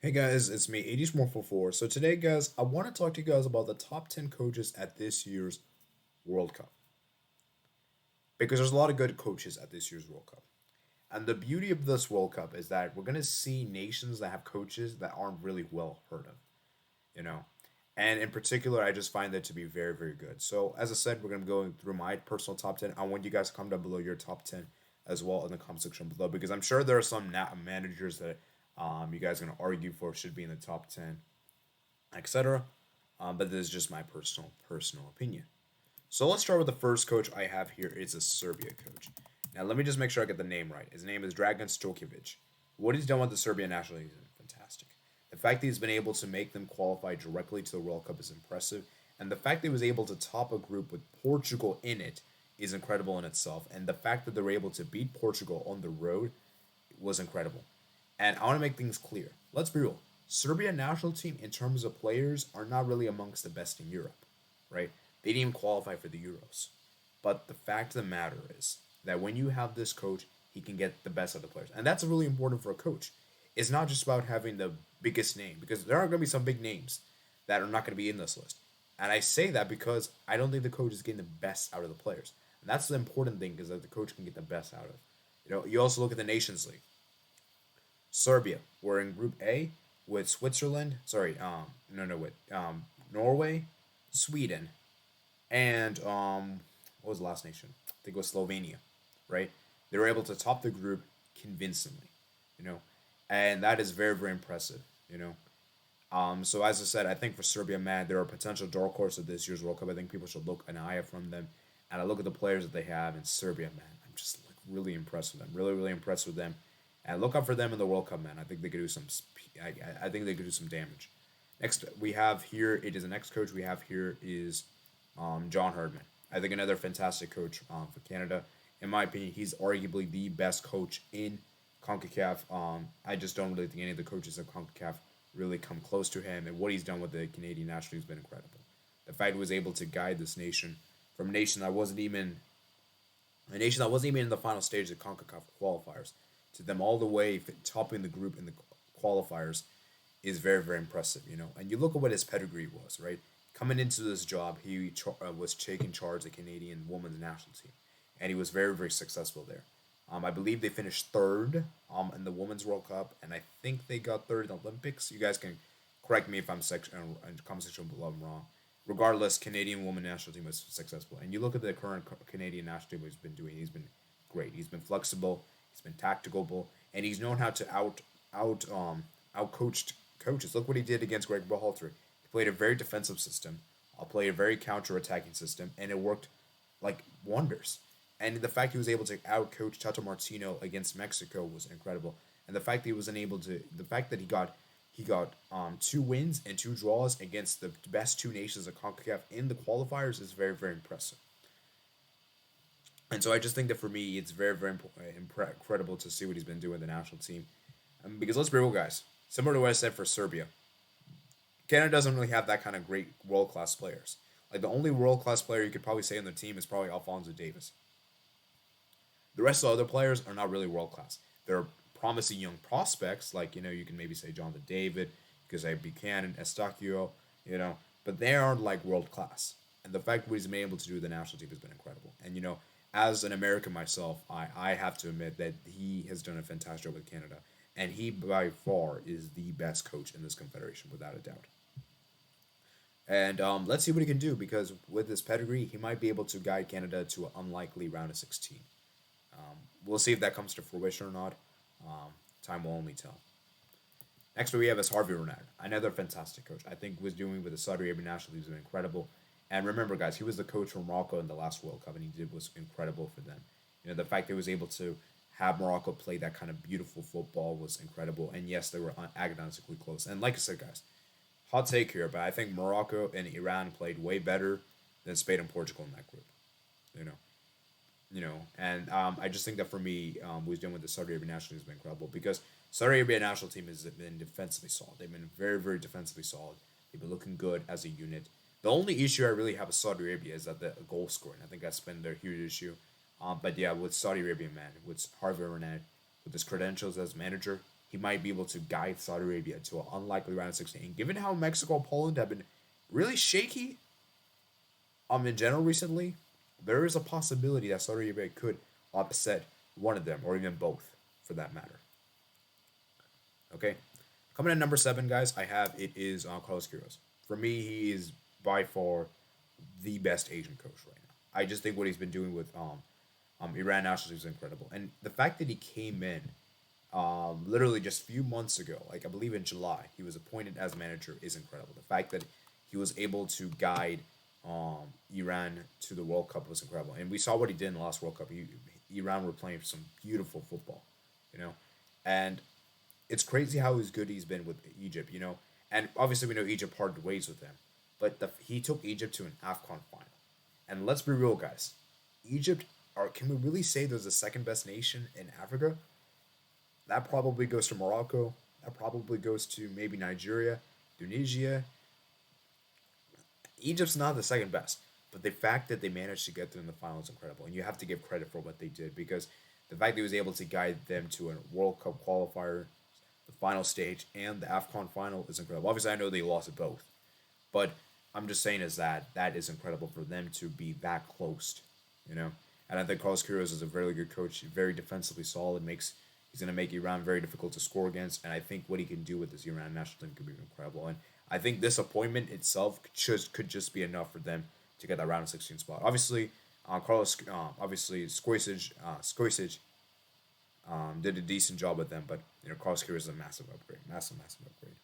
Hey guys, it's me, 80s444. So today, guys, I want to talk to you guys about the top 10 coaches at this year's World Cup. Because there's a lot of good coaches at this year's World Cup. And the beauty of this World Cup is that we're going to see nations that have coaches that aren't really well heard of, you know. And in particular, I just find that to be very, very good. So, as I said, we're going to go through my personal top 10. I want you guys to comment down below your top 10 as well in the comment section below because I'm sure there are some managers that you guys are going to argue for should be in the top 10, etc. But this is just my personal opinion. So let's start with the first coach I have here. It's a Serbia coach. Now let me just make sure I get the name right. His name is Dragan Stojkovic. What he's done with the Serbian national team is fantastic. The fact that he's been able to make them qualify directly to the World Cup is impressive, and the fact that he was able to top a group with Portugal in it is incredible in itself. And the fact that they were able to beat Portugal on the road was incredible. And I want to make things clear. Let's be real. Serbia national team, in terms of players, are not really amongst the best in Europe, right? They didn't even qualify for the Euros. But the fact of the matter is that when you have this coach, he can get the best of the players. And that's really important for a coach. It's not just about having the biggest name, because there are going to be some big names that are not going to be in this list. And I say that because I don't think the coach is getting the best out of the players. And that's the important thing, is that the coach can get the best out of. You also look at the Nations League. Serbia were in Group A with Switzerland. Sorry, no, no, with Norway, Sweden, and what was the last nation? I think it was Slovenia, right? They were able to top the group convincingly, you know, and that is very, very impressive, you know. So as I said, I think for Serbia, man, they're a potential dark horse of this year's World Cup. I think people should look an eye from them, and I look at the players that they have in Serbia, man. I'm just like really impressed with them, really, really impressed with them, and look out for them in the World Cup, man. I think they could do some. I think they could do some damage. Next, we have here. It is the next coach we have here is John Herdman. I think another fantastic coach for Canada. In my opinion, he's arguably the best coach in CONCACAF. I just don't really think any of the coaches of CONCACAF really come close to him, and what he's done with the Canadian national team has been incredible. The fact he was able to guide this nation from a nation that wasn't even in the final stage of the CONCACAF qualifiers to them all the way topping the group in the qualifiers is very, very impressive, you know. And you look at what his pedigree was, right? Coming into this job, he was taking charge of the Canadian women's national team, and he was very, very successful there. I believe they finished third in the Women's World Cup, and I think they got third in the Olympics. You guys can correct me if I'm in the comment section below I'm wrong. Regardless, Canadian women's national team was successful. And you look at the current Canadian national team, what he's been doing. He's been great. He's been flexible. He's been tactical, and he's known how to out coached coaches. Look what he did against Greg Berhalter. He played a very defensive system. Played a very counter attacking system, and it worked like wonders. And the fact he was able to out coach Tata Martino against Mexico was incredible. And the fact that he was unable to, the fact that he got two wins and two draws against the best two nations of CONCACAF in the qualifiers is very, very impressive. And so I just think that for me, it's very, very incredible to see what he's been doing with the national team. Because let's be real, guys. Similar to what I said for Serbia, Canada doesn't really have that kind of great world class players. Like the only world class player you could probably say on the team is probably Alfonso Davis. The rest of the other players are not really world class. They're promising young prospects, like you can maybe say Jonathan David, because I Buchanan, Estacio, but they aren't like world class. And the fact that he's been able to do with the national team has been incredible. And as an American myself, I have to admit that he has done a fantastic job with Canada, and he by far is the best coach in this confederation, without a doubt. And let's see what he can do, because with his pedigree, he might be able to guide Canada to an unlikely round of 16. We'll see if that comes to fruition or not. Time will only tell. Next, we have is Harvey Renard, another fantastic coach. I think was doing with the Saudi Arabian national team was incredible. And remember, guys, he was the coach for Morocco in the last World Cup, and he did was incredible for them. The fact that he was able to have Morocco play that kind of beautiful football was incredible. And yes, they were agonistically close. And like I said, guys, hot take here, but I think Morocco and Iran played way better than Spain and Portugal in that group. You know, and I just think that for me, what he's doing with the Saudi Arabian national team has been incredible, because Saudi Arabian national team has been defensively solid. They've been very, very defensively solid. They've been looking good as a unit. The only issue I really have with Saudi Arabia is that the goal scoring. I think that's been their huge issue. But yeah, with Saudi Arabia, man, with Harvey Renard, with his credentials as manager, he might be able to guide Saudi Arabia to an unlikely round of 16. Given how Mexico and Poland have been really shaky in general recently, there is a possibility that Saudi Arabia could upset one of them or even both for that matter. Okay, coming in number seven, guys, I have it is Carlos Queiroz. For me, he is by far the best Asian coach right now. I just think what he's been doing with Iran national team is incredible, and the fact that he came in literally just a few months ago, like I believe in July, he was appointed as manager is incredible. The fact that he was able to guide Iran to the World Cup was incredible, and we saw what he did in the last World Cup. Iran were playing some beautiful football, you know, and it's crazy how good he's been with Egypt, you know. And obviously, we know Egypt parted ways with him, but he took Egypt to an AFCON final. And let's be real, guys. Egypt are. Can we really say they're the second best nation in Africa? That probably goes to Morocco. That probably goes to maybe Nigeria, Tunisia. Egypt's not the second best, but the fact that they managed to get through in the final is incredible, and you have to give credit for what they did because the fact that he was able to guide them to a World Cup qualifier, the final stage, and the AFCON final is incredible. Obviously, I know they lost it both, but I'm just saying is that is incredible for them to be that close, you know. And I think Carlos Queiroz is a very good coach, very defensively solid. He's going to make Iran very difficult to score against, and I think what he can do with this Iran national team could be incredible. And I think this appointment itself could just be enough for them to get that round of 16 spot. Obviously, obviously Skoisic did a decent job with them, but you know Carlos Queiroz is a massive upgrade, massive upgrade.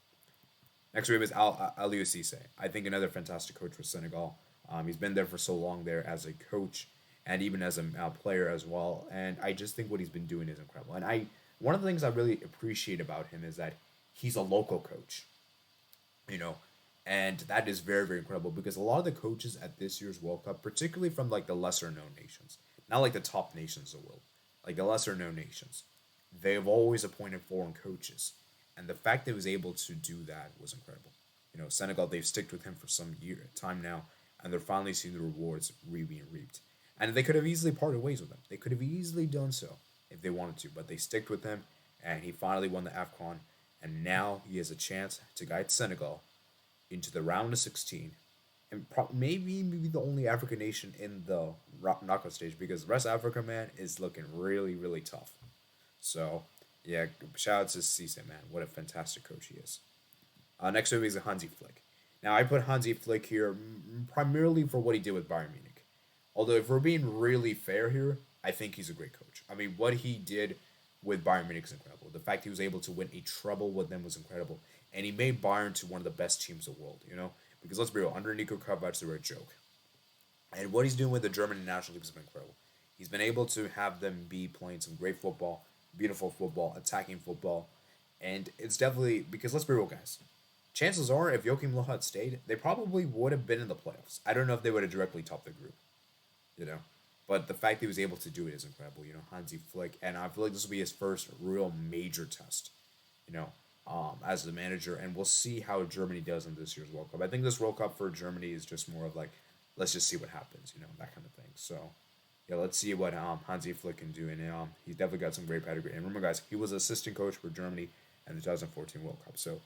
Next we have is Aliou Cisse. I think another fantastic coach for Senegal. He's been there for so long there as a coach and even as a player as well. And I just think what he's been doing is incredible. And one of the things I really appreciate about him is that he's a local coach, you know, and that is very very incredible because a lot of the coaches at this year's World Cup, particularly from like the lesser known nations, not like the top nations of the world, like the lesser known nations, they've always appointed foreign coaches. And the fact that he was able to do that was incredible. You know, Senegal, they've sticked with him for some time now, and they're finally seeing the rewards being reaped. And they could have easily parted ways with him. They could have easily done so if they wanted to, but they sticked with him, and he finally won the AFCON, and now he has a chance to guide Senegal into the round of 16, and maybe the only African nation in the knockout stage because the rest of Africa, man, is looking really, really tough. So, yeah, shout out to Cisse, man. What a fantastic coach he is. Next up is Hansi Flick. Now, I put Hansi Flick here primarily for what he did with Bayern Munich. Although, if we're being really fair here, I think he's a great coach. I mean, what he did with Bayern Munich is incredible. The fact he was able to win a treble with them was incredible. And he made Bayern to one of the best teams in the world, you know? Because let's be real, under Nico Kovac, they were a joke. And what he's doing with the German national team has been incredible. He's been able to have them be playing some great football, beautiful football, attacking football. And it's definitely, because let's be real, guys. Chances are, if Joachim Low had stayed, they probably would have been in the playoffs. I don't know if they would have directly topped the group, you know? But the fact that he was able to do it is incredible, you know, Hansi Flick. And I feel like this will be his first real major test, you know, as the manager. And we'll see how Germany does in this year's World Cup. I think this World Cup for Germany is just more of like, let's just see what happens, you know, that kind of thing. So, yeah, let's see what Hansi Flick can do. And he's definitely got some great pedigree. And remember, guys, he was assistant coach for Germany in the 2014 World Cup. So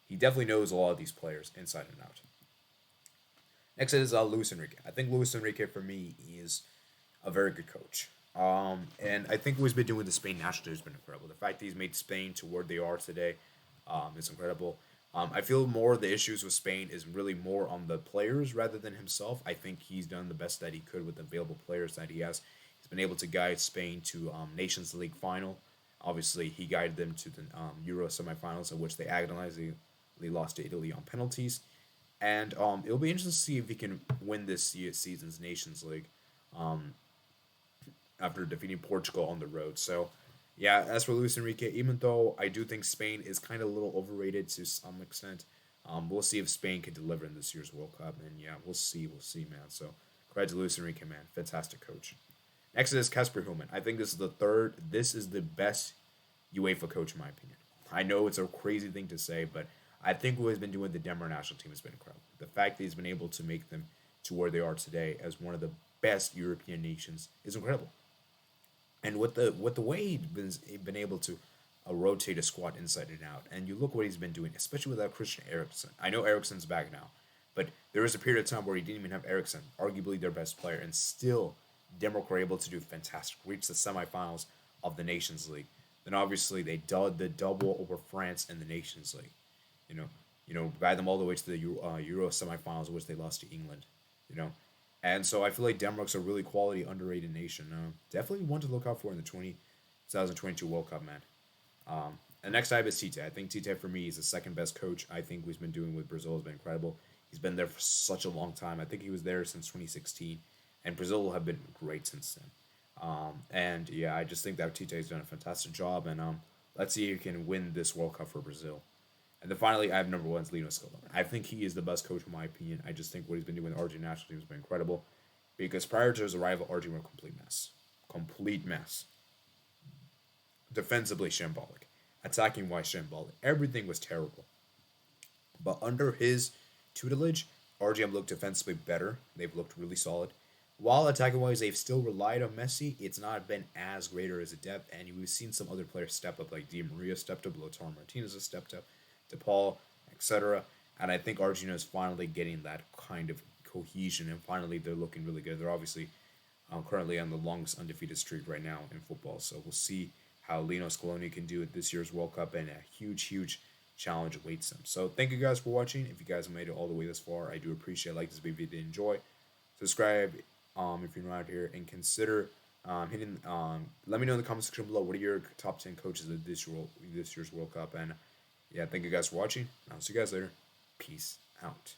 he definitely knows a lot of these players inside and out. Next is Luis Enrique. I think Luis Enrique, for me, is a very good coach. And I think what he's been doing with the Spain national team has been incredible. The fact that he's made Spain to where they are today is incredible. I feel more the issues with Spain is really more on the players rather than himself. I think he's done the best that he could with the available players that he has. He's been able to guide Spain to Nations League final. Obviously, he guided them to the Euro semifinals, in which they agonizingly lost to Italy on penalties. And it'll be interesting to see if he can win this season's Nations League after defeating Portugal on the road. So, yeah, as for Luis Enrique, even though I do think Spain is kind of a little overrated to some extent, we'll see if Spain can deliver in this year's World Cup. And yeah, we'll see, man. So, credit to Luis Enrique, man. Fantastic coach. Next is Kasper Hillman. I think this is the best UEFA coach in my opinion. I know it's a crazy thing to say, but I think what he's been doing with the Denmark national team has been incredible. The fact that he's been able to make them to where they are today as one of the best European nations is incredible. And with the way he's been able to rotate a squad inside and out. And you look what he's been doing, especially without Christian Eriksen. I know Eriksen's back now, but there was a period of time where he didn't even have Eriksen, arguably their best player, and still Denmark were able to do fantastic, reach the semifinals of the Nations League. Then obviously they did the double over France in the Nations League. You know, guide them all the way to the Euro semifinals, which they lost to England. You know, and so I feel like Denmark's a really quality, underrated nation. Definitely one to look out for in the 2022 World Cup, man. And next I have is Tite. I think Tite for me is the second best coach. I think what he's been doing with Brazil has been incredible. He's been there for such a long time. I think he was there since 2016, and Brazil will have been great since then. And yeah, I just think that Tite has done a fantastic job, and let's see if he can win this World Cup for Brazil. And then finally, I have number one is Lino Scaloni. I think he is the best coach in my opinion. I just think what he's been doing with the Argentine national team has been incredible, because prior to his arrival, Argentina were a complete mess. Defensively shambolic, attacking wise shambolic. Everything was terrible. But under his tutelage, RGM looked defensively better. They've looked really solid. While attacking wise, they've still relied on Messi. It's not been as greater as a depth, and we've seen some other players step up, like Di Maria stepped up, Lautaro Martinez has stepped up, DePaul, etc. And I think Argentina is finally getting that kind of cohesion, and finally they're looking really good. They're obviously currently on the longest undefeated streak right now in football, so we'll see how Lino Scaloni can do at this year's World Cup, and a huge challenge awaits them. So thank you guys for watching. If you guys made it all the way this far, I do appreciate it. Like this video if you did enjoy. Subscribe if you're new out here, and consider hitting. Let me know in the comment section below what are your top 10 coaches of this year's World Cup. And yeah, thank you guys for watching. I'll see you guys later. Peace out.